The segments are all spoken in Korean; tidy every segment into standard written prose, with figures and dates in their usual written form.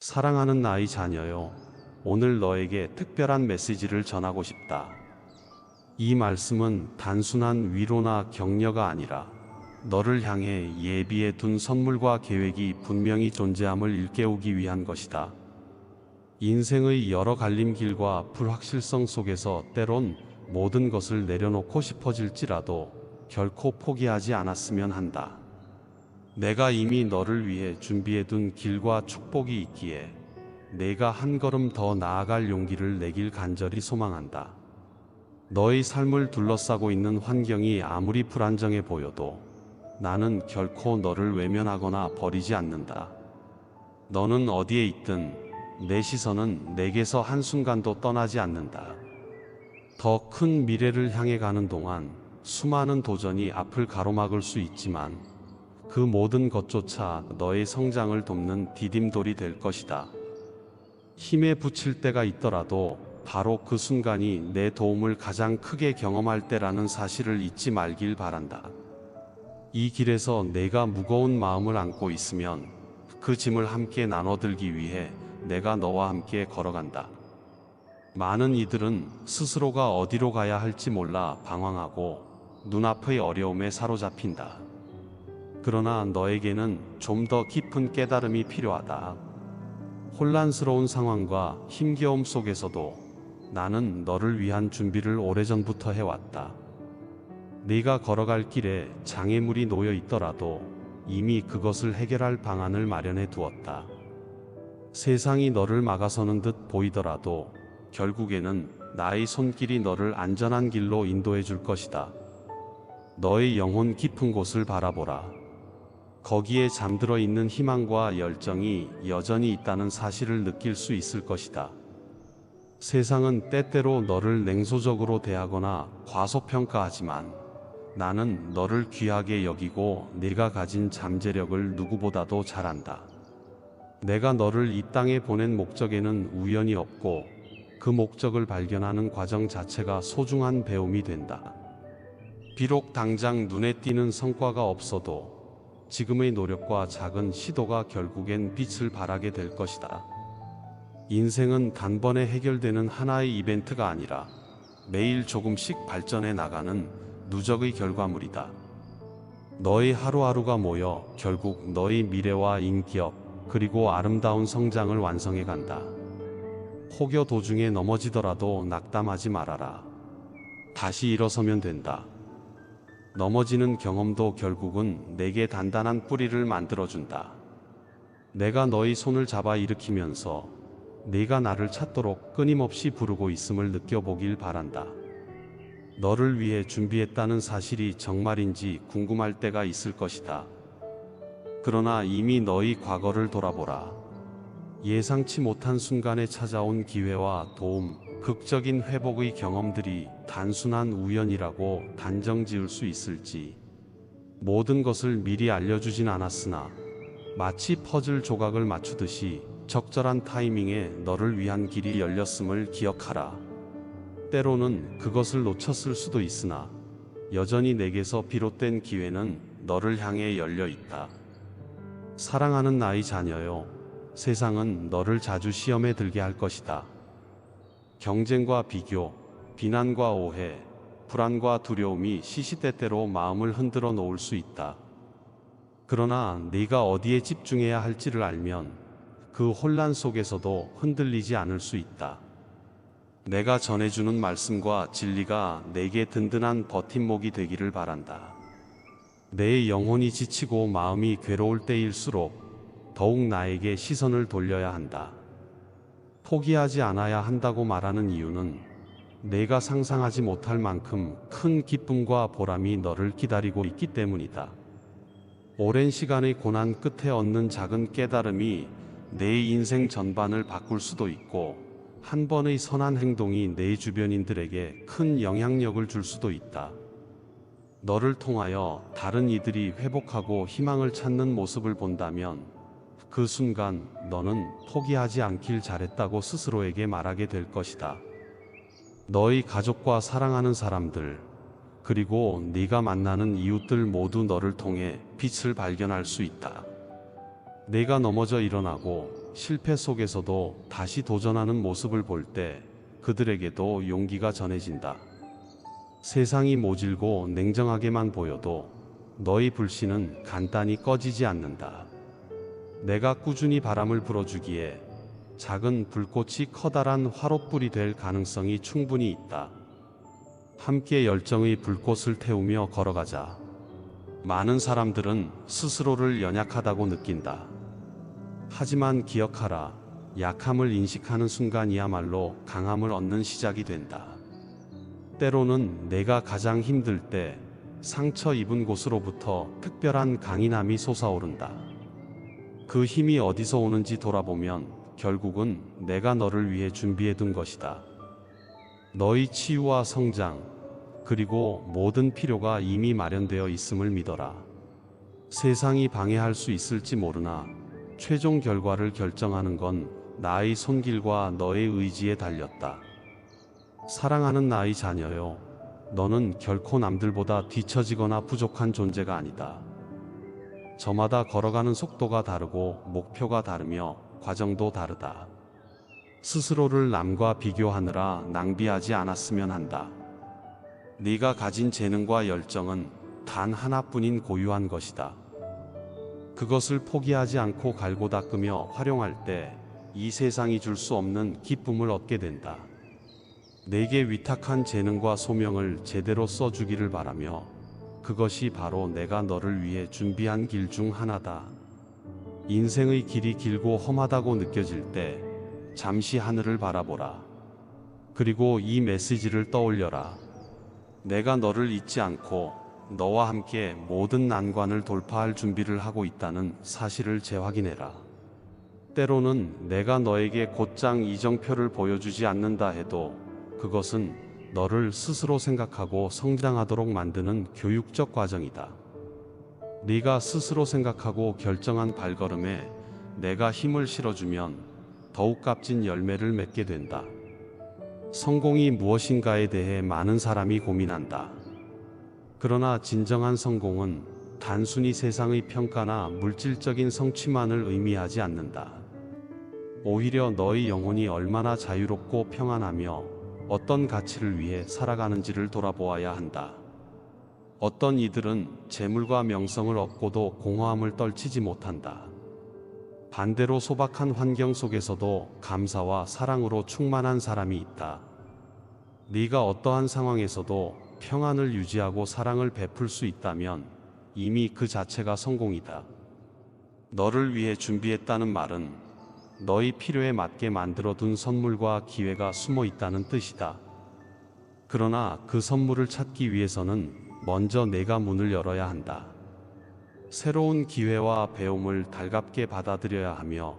사랑하는 나의 자녀요, 오늘 너에게 특별한 메시지를 전하고 싶다. 이 말씀은 단순한 위로나 격려가 아니라 너를 향해 예비해 둔 선물과 계획이 분명히 존재함을 일깨우기 위한 것이다. 인생의 여러 갈림길과 불확실성 속에서 때론 모든 것을 내려놓고 싶어질지라도 결코 포기하지 않았으면 한다. 내가 이미 너를 위해 준비해둔 길과 축복이 있기에 내가 한 걸음 더 나아갈 용기를 내길 간절히 소망한다. 너의 삶을 둘러싸고 있는 환경이 아무리 불안정해 보여도 나는 결코 너를 외면하거나 버리지 않는다. 너는 어디에 있든 내 시선은 내게서 한순간도 떠나지 않는다. 더 큰 미래를 향해 가는 동안 수많은 도전이 앞을 가로막을 수 있지만 그 모든 것조차 너의 성장을 돕는 디딤돌이 될 것이다. 힘에 부칠 때가 있더라도 바로 그 순간이 내 도움을 가장 크게 경험할 때라는 사실을 잊지 말길 바란다. 이 길에서 내가 무거운 마음을 안고 있으면 그 짐을 함께 나눠들기 위해 내가 너와 함께 걸어간다. 많은 이들은 스스로가 어디로 가야 할지 몰라 방황하고 눈앞의 어려움에 사로잡힌다. 그러나 너에게는 좀 더 깊은 깨달음이 필요하다. 혼란스러운 상황과 힘겨움 속에서도 나는 너를 위한 준비를 오래전부터 해왔다. 네가 걸어갈 길에 장애물이 놓여 있더라도 이미 그것을 해결할 방안을 마련해 두었다. 세상이 너를 막아서는 듯 보이더라도 결국에는 나의 손길이 너를 안전한 길로 인도해 줄 것이다. 너의 영혼 깊은 곳을 바라보라. 거기에 잠들어 있는 희망과 열정이 여전히 있다는 사실을 느낄 수 있을 것이다. 세상은 때때로 너를 냉소적으로 대하거나 과소평가하지만 나는 너를 귀하게 여기고 네가 가진 잠재력을 누구보다도 잘 안다. 내가 너를 이 땅에 보낸 목적에는 우연이 없고 그 목적을 발견하는 과정 자체가 소중한 배움이 된다. 비록 당장 눈에 띄는 성과가 없어도 지금의 노력과 작은 시도가 결국엔 빛을 발하게 될 것이다. 인생은 단번에 해결되는 하나의 이벤트가 아니라 매일 조금씩 발전해 나가는 누적의 결과물이다. 너의 하루하루가 모여 결국 너의 미래와 인격 그리고 아름다운 성장을 완성해 간다. 혹여 도중에 넘어지더라도 낙담하지 말아라. 다시 일어서면 된다. 넘어지는 경험도 결국은 내게 단단한 뿌리를 만들어준다. 내가 너의 손을 잡아 일으키면서 네가 나를 찾도록 끊임없이 부르고 있음을 느껴보길 바란다. 너를 위해 준비했다는 사실이 정말인지 궁금할 때가 있을 것이다. 그러나 이미 너의 과거를 돌아보라. 예상치 못한 순간에 찾아온 기회와 도움, 극적인 회복의 경험들이 단순한 우연이라고 단정 지을 수 있을지, 모든 것을 미리 알려주진 않았으나 마치 퍼즐 조각을 맞추듯이 적절한 타이밍에 너를 위한 길이 열렸음을 기억하라. 때로는 그것을 놓쳤을 수도 있으나 여전히 내게서 비롯된 기회는 너를 향해 열려 있다. 사랑하는 나의 자녀요, 세상은 너를 자주 시험에 들게 할 것이다. 경쟁과 비교, 비난과 오해, 불안과 두려움이 시시때때로 마음을 흔들어 놓을 수 있다. 그러나 네가 어디에 집중해야 할지를 알면 그 혼란 속에서도 흔들리지 않을 수 있다. 내가 전해주는 말씀과 진리가 내게 든든한 버팀목이 되기를 바란다. 내 영혼이 지치고 마음이 괴로울 때일수록 더욱 나에게 시선을 돌려야 한다. 포기하지 않아야 한다고 말하는 이유는 내가 상상하지 못할 만큼 큰 기쁨과 보람이 너를 기다리고 있기 때문이다. 오랜 시간의 고난 끝에 얻는 작은 깨달음이 내 인생 전반을 바꿀 수도 있고, 한 번의 선한 행동이 내 주변인들에게 큰 영향력을 줄 수도 있다. 너를 통하여 다른 이들이 회복하고 희망을 찾는 모습을 본다면 그 순간 너는 포기하지 않길 잘했다고 스스로에게 말하게 될 것이다. 너의 가족과 사랑하는 사람들, 그리고 네가 만나는 이웃들 모두 너를 통해 빛을 발견할 수 있다. 내가 넘어져 일어나고 실패 속에서도 다시 도전하는 모습을 볼 때 그들에게도 용기가 전해진다. 세상이 모질고 냉정하게만 보여도 너의 불씨는 간단히 꺼지지 않는다. 내가 꾸준히 바람을 불어주기에 작은 불꽃이 커다란 화롯불이 될 가능성이 충분히 있다. 함께 열정의 불꽃을 태우며 걸어가자. 많은 사람들은 스스로를 연약하다고 느낀다. 하지만 기억하라. 약함을 인식하는 순간이야말로 강함을 얻는 시작이 된다. 때로는 내가 가장 힘들 때 상처 입은 곳으로부터 특별한 강인함이 솟아오른다. 그 힘이 어디서 오는지 돌아보면 결국은 내가 너를 위해 준비해둔 것이다. 너의 치유와 성장, 그리고 모든 필요가 이미 마련되어 있음을 믿어라. 세상이 방해할 수 있을지 모르나 최종 결과를 결정하는 건 나의 손길과 너의 의지에 달렸다. 사랑하는 나의 자녀요, 너는 결코 남들보다 뒤처지거나 부족한 존재가 아니다. 저마다 걸어가는 속도가 다르고 목표가 다르며 과정도 다르다. 스스로를 남과 비교하느라 낭비하지 않았으면 한다. 네가 가진 재능과 열정은 단 하나뿐인 고유한 것이다. 그것을 포기하지 않고 갈고 닦으며 활용할 때 이 세상이 줄 수 없는 기쁨을 얻게 된다. 내게 위탁한 재능과 소명을 제대로 써주기를 바라며 그것이 바로 내가 너를 위해 준비한 길 중 하나다. 인생의 길이 길고 험하다고 느껴질 때 잠시 하늘을 바라보라. 그리고 이 메시지를 떠올려라. 내가 너를 잊지 않고 너와 함께 모든 난관을 돌파할 준비를 하고 있다는 사실을 재확인해라. 때로는 내가 너에게 곧장 이정표를 보여주지 않는다 해도 그것은 너를 스스로 생각하고 성장하도록 만드는 교육적 과정이다. 네가 스스로 생각하고 결정한 발걸음에 내가 힘을 실어주면 더욱 값진 열매를 맺게 된다. 성공이 무엇인가에 대해 많은 사람이 고민한다. 그러나 진정한 성공은 단순히 세상의 평가나 물질적인 성취만을 의미하지 않는다. 오히려 너의 영혼이 얼마나 자유롭고 평안하며 어떤 가치를 위해 살아가는지를 돌아보아야 한다. 어떤 이들은 재물과 명성을 얻고도 공허함을 떨치지 못한다. 반대로 소박한 환경 속에서도 감사와 사랑으로 충만한 사람이 있다. 네가 어떠한 상황에서도 평안을 유지하고 사랑을 베풀 수 있다면 이미 그 자체가 성공이다. 너를 위해 준비했다는 말은 너의 필요에 맞게 만들어둔 선물과 기회가 숨어 있다는 뜻이다. 그러나 그 선물을 찾기 위해서는 먼저 내가 문을 열어야 한다. 새로운 기회와 배움을 달갑게 받아들여야 하며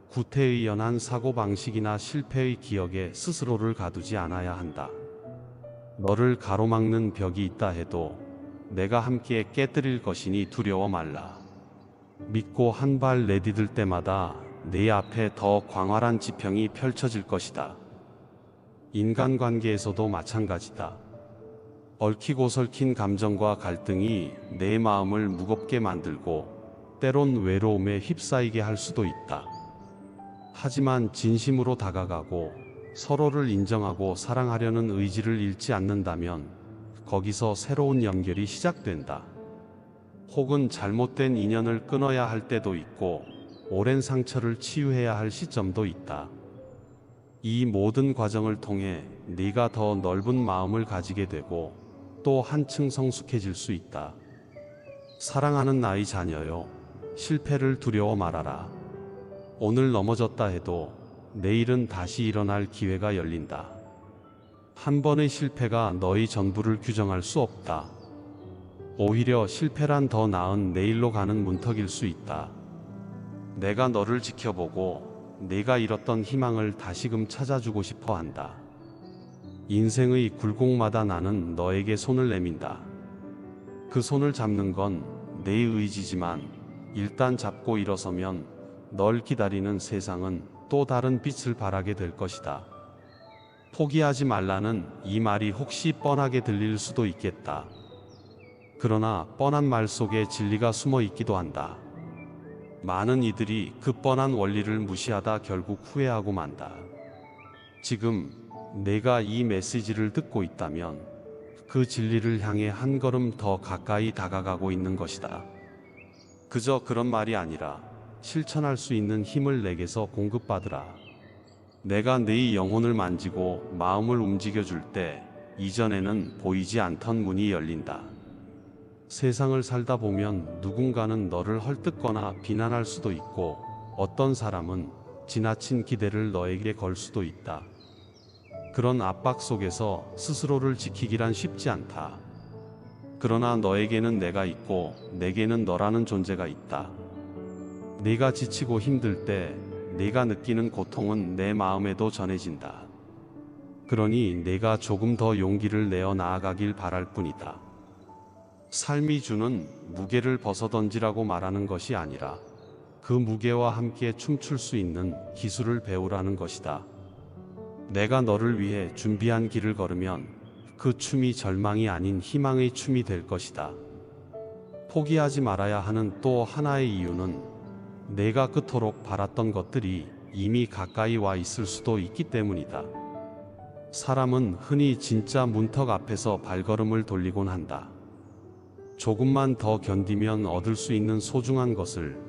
구태의연한 사고방식이나 실패의 기억에 스스로를 가두지 않아야 한다. 너를 가로막는 벽이 있다 해도 내가 함께 깨뜨릴 것이니 두려워 말라. 믿고 한 발 내디딜 때마다 내 앞에 더 광활한 지평이 펼쳐질 것이다. 인간관계에서도 마찬가지다. 얽히고 설킨 감정과 갈등이 내 마음을 무겁게 만들고 때론 외로움에 휩싸이게 할 수도 있다. 하지만 진심으로 다가가고 서로를 인정하고 사랑하려는 의지를 잃지 않는다면 거기서 새로운 연결이 시작된다. 혹은 잘못된 인연을 끊어야 할 때도 있고 오랜 상처를 치유해야 할 시점도 있다. 이 모든 과정을 통해 네가 더 넓은 마음을 가지게 되고 또 한층 성숙해질 수 있다. 사랑하는 나의 자녀요, 실패를 두려워 말아라. 오늘 넘어졌다 해도 내일은 다시 일어날 기회가 열린다. 한 번의 실패가 너의 전부를 규정할 수 없다. 오히려 실패란 더 나은 내일로 가는 문턱일 수 있다. 내가 너를 지켜보고 네가 잃었던 희망을 다시금 찾아주고 싶어 한다. 인생의 굴곡마다 나는 너에게 손을 내민다. 그 손을 잡는 건 내 의지지만 일단 잡고 일어서면 널 기다리는 세상은 또 다른 빛을 발하게 될 것이다. 포기하지 말라는 이 말이 혹시 뻔하게 들릴 수도 있겠다. 그러나 뻔한 말 속에 진리가 숨어 있기도 한다. 많은 이들이 그 뻔한 원리를 무시하다 결국 후회하고 만다. 지금 내가 이 메시지를 듣고 있다면 그 진리를 향해 한 걸음 더 가까이 다가가고 있는 것이다. 그저 그런 말이 아니라 실천할 수 있는 힘을 내게서 공급받으라. 내가 네 영혼을 만지고 마음을 움직여 줄 때 이전에는 보이지 않던 문이 열린다. 세상을 살다 보면 누군가는 너를 헐뜯거나 비난할 수도 있고 어떤 사람은 지나친 기대를 너에게 걸 수도 있다. 그런 압박 속에서 스스로를 지키기란 쉽지 않다. 그러나 너에게는 내가 있고 내게는 너라는 존재가 있다. 네가 지치고 힘들 때 네가 느끼는 고통은 내 마음에도 전해진다. 그러니 내가 조금 더 용기를 내어 나아가길 바랄 뿐이다. 삶이 주는 무게를 벗어던지라고 말하는 것이 아니라 그 무게와 함께 춤출 수 있는 기술을 배우라는 것이다. 내가 너를 위해 준비한 길을 걸으면 그 춤이 절망이 아닌 희망의 춤이 될 것이다. 포기하지 말아야 하는 또 하나의 이유는 내가 그토록 바랐던 것들이 이미 가까이 와 있을 수도 있기 때문이다. 사람은 흔히 진짜 문턱 앞에서 발걸음을 돌리곤 한다. 조금만 더 견디면 얻을 수 있는 소중한 것을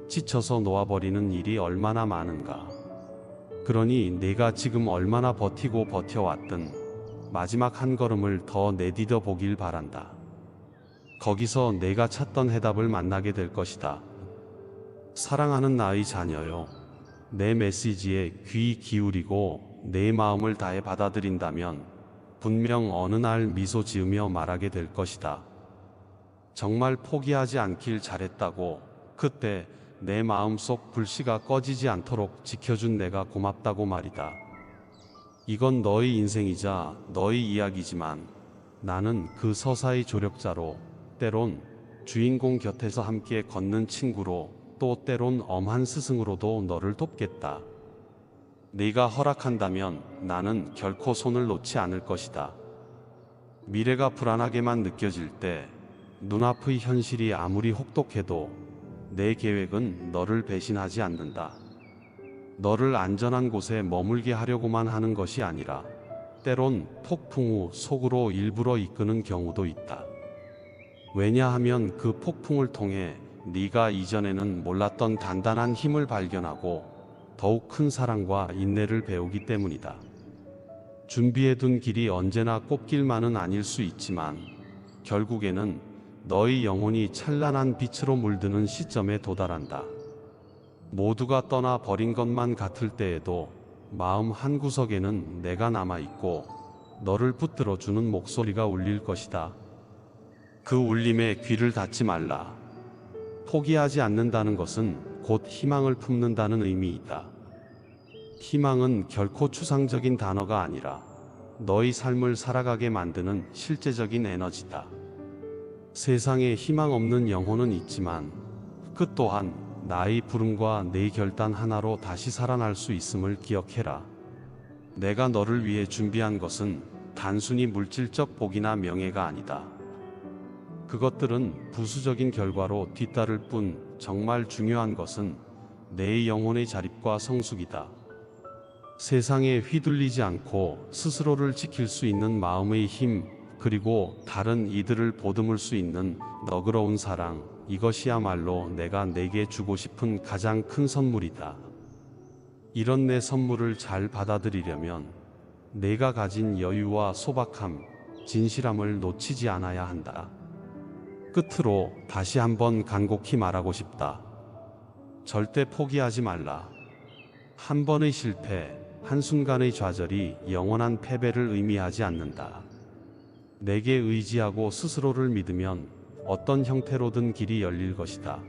지쳐서 놓아버리는 일이 얼마나 많은가. 그러니 내가 지금 얼마나 버티고 버텨왔든 마지막 한 걸음을 더 내디뎌 보길 바란다. 거기서 내가 찾던 해답을 만나게 될 것이다. 사랑하는 나의 자녀요. 내 메시지에 귀 기울이고 내 마음을 다해 받아들인다면 분명 어느 날 미소 지으며 말하게 될 것이다. 정말 포기하지 않길 잘했다고. 그때 내 마음속 불씨가 꺼지지 않도록 지켜준 내가 고맙다고 말이다. 이건 너의 인생이자 너의 이야기지만 나는 그 서사의 조력자로, 때론 주인공 곁에서 함께 걷는 친구로, 또 때론 엄한 스승으로도 너를 돕겠다. 네가 허락한다면 나는 결코 손을 놓지 않을 것이다. 미래가 불안하게만 느껴질 때, 눈앞의 현실이 아무리 혹독해도 내 계획은 너를 배신하지 않는다. 너를 안전한 곳에 머물게 하려고만 하는 것이 아니라 때론 폭풍 후 속으로 일부러 이끄는 경우도 있다. 왜냐하면 그 폭풍을 통해 네가 이전에는 몰랐던 단단한 힘을 발견하고 더욱 큰 사랑과 인내를 배우기 때문이다. 준비해둔 길이 언제나 꽃길만은 아닐 수 있지만 결국에는 너의 영혼이 찬란한 빛으로 물드는 시점에 도달한다. 모두가 떠나 버린 것만 같을 때에도 마음 한구석에는 내가 남아있고 너를 붙들어주는 목소리가 울릴 것이다. 그 울림에 귀를 닫지 말라. 포기하지 않는다는 것은 곧 희망을 품는다는 의미이다. 희망은 결코 추상적인 단어가 아니라 너의 삶을 살아가게 만드는 실제적인 에너지다. 세상에 희망 없는 영혼은 있지만 그 또한 나의 부름과 내 결단 하나로 다시 살아날 수 있음을 기억해라. 내가 너를 위해 준비한 것은 단순히 물질적 복이나 명예가 아니다. 그것들은 부수적인 결과로 뒤따를 뿐 정말 중요한 것은 내 영혼의 자립과 성숙이다. 세상에 휘둘리지 않고 스스로를 지킬 수 있는 마음의 힘, 그리고 다른 이들을 보듬을 수 있는 너그러운 사랑, 이것이야말로 내가 내게 주고 싶은 가장 큰 선물이다. 이런 내 선물을 잘 받아들이려면 내가 가진 여유와 소박함, 진실함을 놓치지 않아야 한다. 끝으로 다시 한번 간곡히 말하고 싶다. 절대 포기하지 말라. 한 번의 실패, 한순간의 좌절이 영원한 패배를 의미하지 않는다. 내게 의지하고 스스로를 믿으면 어떤 형태로든 길이 열릴 것이다.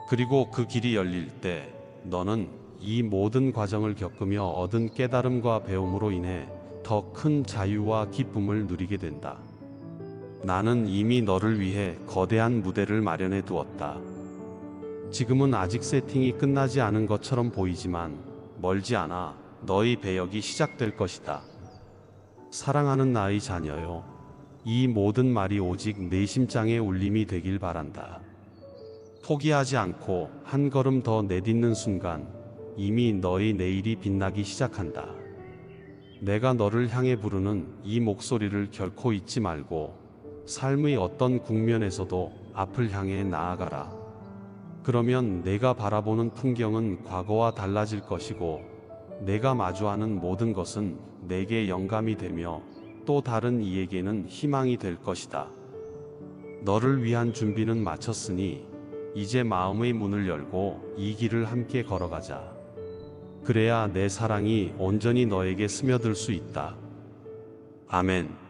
그리고 그 길이 열릴 때 너는 이 모든 과정을 겪으며 얻은 깨달음과 배움으로 인해 더 큰 자유와 기쁨을 누리게 된다. 나는 이미 너를 위해 거대한 무대를 마련해 두었다. 지금은 아직 세팅이 끝나지 않은 것처럼 보이지만 멀지 않아 너의 배역이 시작될 것이다. 사랑하는 나의 자녀요. 이 모든 말이 오직 내 심장의 울림이 되길 바란다. 포기하지 않고 한 걸음 더 내딛는 순간 이미 너의 내일이 빛나기 시작한다. 내가 너를 향해 부르는 이 목소리를 결코 잊지 말고 삶의 어떤 국면에서도 앞을 향해 나아가라. 그러면 내가 바라보는 풍경은 과거와 달라질 것이고 내가 마주하는 모든 것은 내게 영감이 되며 또 다른 이에게는 희망이 될 것이다. 너를 위한 준비는 마쳤으니 이제 마음의 문을 열고 이 길을 함께 걸어가자. 그래야 내 사랑이 온전히 너에게 스며들 수 있다. 아멘.